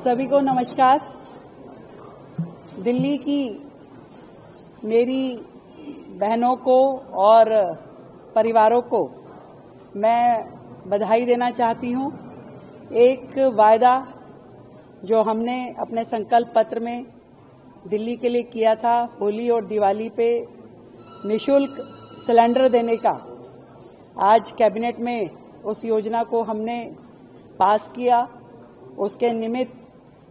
सभी को नमस्कार। दिल्ली की मेरी बहनों को और परिवारों को मैं बधाई देना चाहती हूं। एक वायदा जो हमने अपने संकल्प पत्र में दिल्ली के लिए किया था, होली और दिवाली पे निःशुल्क सिलेंडर देने का, आज कैबिनेट में उस योजना को हमने पास किया। उसके निमित्त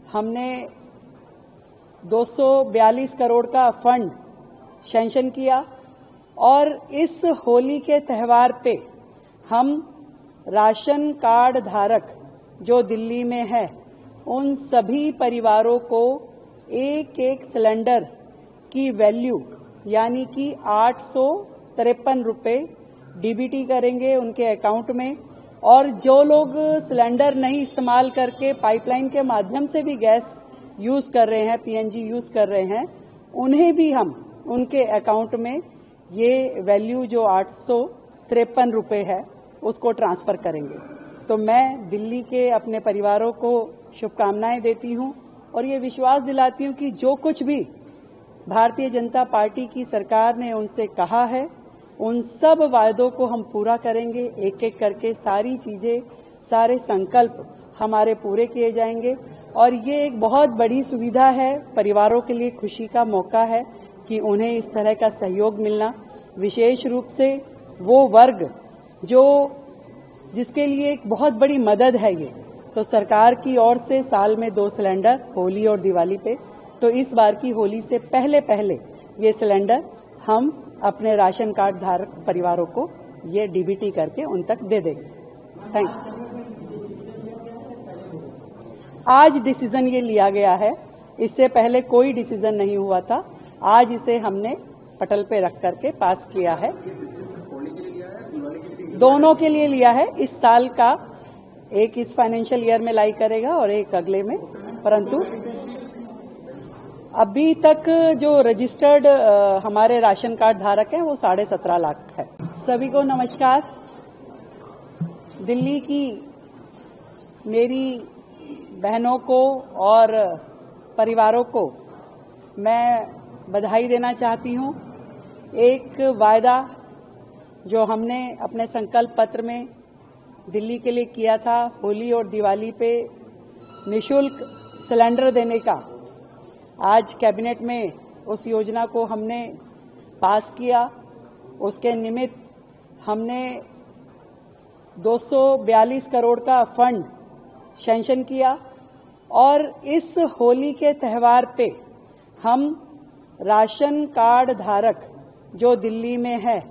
हमने 242 करोड़ का फंड सैंक्शन किया और इस होली के त्यौहार पे हम राशन कार्ड धारक जो दिल्ली में है उन सभी परिवारों को एक एक सिलेंडर की वैल्यू यानी कि 853 रुपये डीबीटी करेंगे उनके अकाउंट में। और जो लोग सिलेंडर नहीं इस्तेमाल करके पाइपलाइन के माध्यम से भी गैस यूज कर रहे हैं, पीएनजी यूज कर रहे हैं, उन्हें भी हम उनके अकाउंट में ये वैल्यू जो 853 रुपये है उसको ट्रांसफर करेंगे। तो मैं दिल्ली के अपने परिवारों को शुभकामनाएं देती हूं और ये विश्वास दिलाती हूं कि जो कुछ भी भारतीय जनता पार्टी की सरकार ने उनसे कहा है उन सब वायदों को हम पूरा करेंगे। एक एक करके सारी चीजें, सारे संकल्प हमारे पूरे किए जाएंगे और ये एक बहुत बड़ी सुविधा है, परिवारों के लिए खुशी का मौका है कि उन्हें इस तरह का सहयोग मिलना, विशेष रूप से वो वर्ग जिसके लिए एक बहुत बड़ी मदद है ये। तो सरकार की ओर से साल में 2 सिलेंडर होली और दिवाली पे, तो इस बार की होली से पहले ये सिलेंडर हम अपने राशन कार्ड धारक परिवारों को ये डीबीटी करके उन तक दे देंगे। Thank you. आज डिसीजन ये लिया गया है, इससे पहले कोई डिसीजन नहीं हुआ था। आज इसे हमने पटल पे रख करके पास किया है। दोनों के लिए लिया है। इस साल का एक इस फाइनेंशियल ईयर में लाई करेगा और एक अगले में, परंतु अभी तक जो रजिस्टर्ड हमारे राशन कार्ड धारक हैं वो 17.5 लाख है। सभी को नमस्कार। दिल्ली की मेरी बहनों को और परिवारों को मैं बधाई देना चाहती हूं। एक वायदा जो हमने अपने संकल्प पत्र में दिल्ली के लिए किया था, होली और दिवाली पे निःशुल्क सिलेंडर देने का, आज कैबिनेट में उस योजना को हमने पास किया। उसके निमित्त हमने 242 करोड़ का फंड सैंक्शन किया और इस होली के त्यौहार पे हम राशन कार्ड धारक जो दिल्ली में है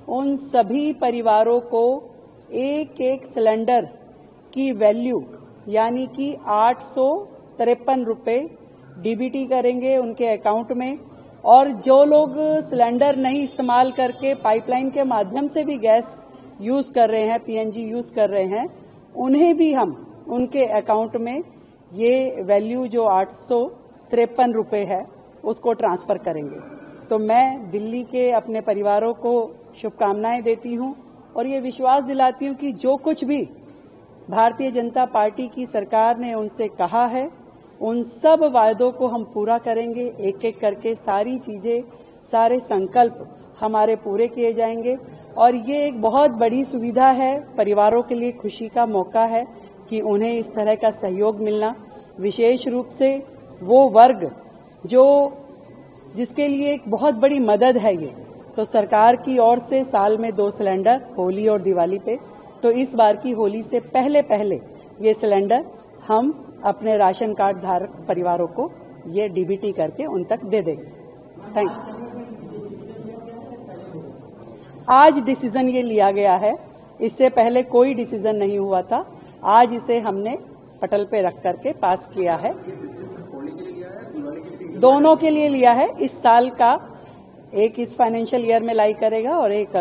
उन सभी परिवारों को एक एक सिलेंडर की वैल्यू यानी कि 853 रुपये डीबीटी करेंगे उनके अकाउंट में। और जो लोग सिलेंडर नहीं इस्तेमाल करके पाइपलाइन के माध्यम से भी गैस यूज कर रहे हैं, पीएनजी यूज कर रहे हैं, उन्हें भी हम उनके अकाउंट में ये वैल्यू जो 853 रुपये है उसको ट्रांसफर करेंगे। तो मैं दिल्ली के अपने परिवारों को शुभकामनाएं देती हूं और ये विश्वास दिलाती हूं कि जो कुछ भी भारतीय जनता पार्टी की सरकार ने उनसे कहा है उन सब वायदों को हम पूरा करेंगे। एक एक करके सारी चीजें, सारे संकल्प हमारे पूरे किए जाएंगे और ये एक बहुत बड़ी सुविधा है, परिवारों के लिए खुशी का मौका है कि उन्हें इस तरह का सहयोग मिलना, विशेष रूप से वो वर्ग जिसके लिए एक बहुत बड़ी मदद है ये। तो सरकार की ओर से साल में 2 सिलेंडर होली और दिवाली पे, तो इस बार की होली से पहले ये सिलेंडर हम अपने राशन कार्ड धारक परिवारों को ये डीबीटी करके उन तक दे देंगे। Thank you. आज डिसीजन ये लिया गया है, इससे पहले कोई डिसीजन नहीं हुआ था। आज इसे हमने पटल पे रख करके पास किया है। दोनों के लिए लिया है। इस साल का एक इस फाइनेंशियल ईयर में लाई करेगा और एक